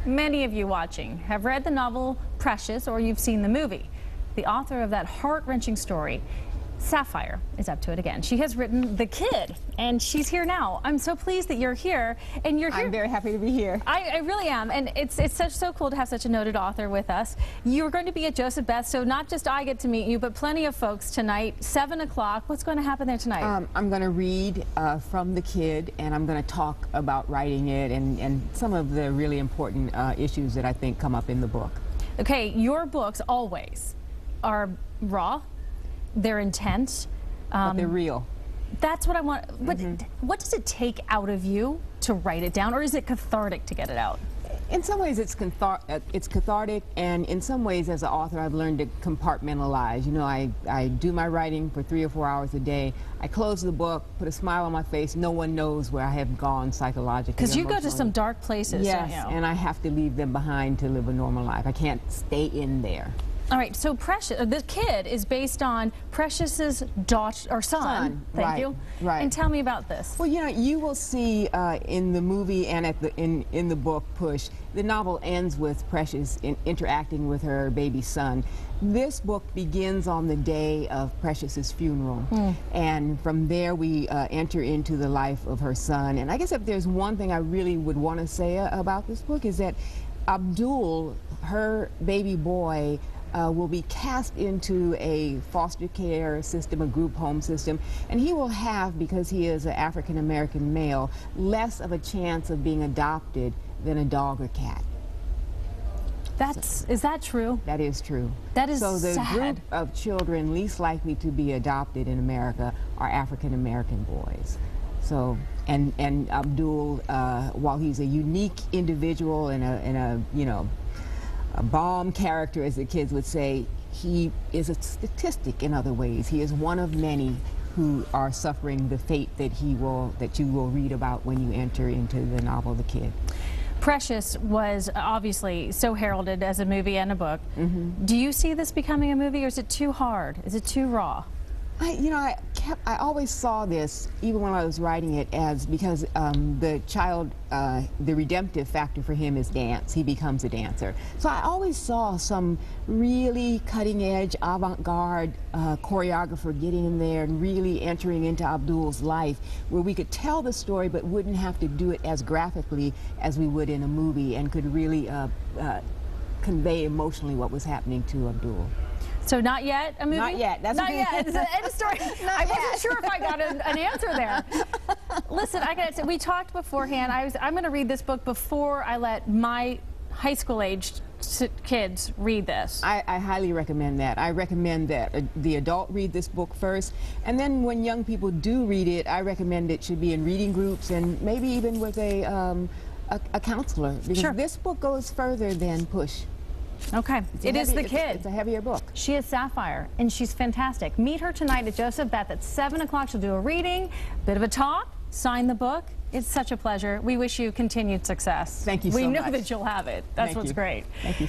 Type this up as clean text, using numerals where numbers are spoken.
Many of you watching have read the novel Precious, or you've seen the movie. The author of that heart-wrenching story, Sapphire, is up to it again. She has written The Kid, and she's here now. I'm so pleased that you're here, and you're here. I'm very happy to be here. I really am, and it's so cool to have such a noted author with us. You're going to be at Joseph Beth, so not just I get to meet you, but plenty of folks tonight, 7 o'clock. What's going to happen there tonight? I'm going to read from The Kid, and I'm going to talk about writing it and some of the really important issues that I think come up in the book. Okay, your books always are raw. They're intense. But they're real. That's what I want. What does it take out of you to write it down, or is it cathartic to get it out? In some ways, it's cathartic, and in some ways, as an author, I've learned to compartmentalize. You know, I do my writing for 3 or 4 hours a day. I close the book, put a smile on my face. No one knows where I have gone psychologically. Because you go to some dark places. Yes, and I have to leave them behind to live a normal life. I can't stay in there. All right, so Precious, The Kid is based on Precious's daughter or son. Thank you. Right. And tell me about this. Well, you know, you will see in the movie and in the book Push, the novel ends with Precious interacting with her baby son. This book begins on the day of Precious's funeral, and from there we enter into the life of her son. And I guess if there's one thing I really would want to say about this book is that Abdul, her baby boy, will be cast into a foster care system, a group home system, and he will have, because he is an African-American male, less of a chance of being adopted than a dog or cat. Is that true? That is true. That is so the sad. Group of children least likely to be adopted in America are African-American boys. So, and Abdul, while he's a unique individual and a you know, a bomb character, as the kids would say, he is a statistic in other ways. He is one of many who are suffering the fate that you will read about when you enter into the novel The Kid. Precious was obviously so heralded as a movie and a book. Do you see this becoming a movie, or is it too hard? Is it too raw? I always saw this, even when I was writing it, as because the child, the redemptive factor for him is dance. He becomes a dancer. So I always saw some really cutting-edge, avant-garde choreographer getting in there and really entering into Abdul's life, where we could tell the story but wouldn't have to do it as graphically as we would in a movie, and could really convey emotionally what was happening to Abdul. So not yet a movie? Not yet. That's not yet. It's the end of story. I wasn't sure if I got an answer there. Listen, I got to say, we talked beforehand. I'm going to read this book before I let my high school-aged kids read this. I highly recommend that. I recommend that the adult read this book first, and then when young people do read it, I recommend it should be in reading groups and maybe even with a counselor, because this book goes further than Push. Okay, it is The Kid. It's a heavier book. She is Sapphire, and she's fantastic. Meet her tonight at Joseph Beth at 7 o'clock. She'll do a reading, bit of a talk, sign the book. It's such a pleasure. We wish you continued success. Thank you so much. We know that you'll have it. That's what's great. Thank you.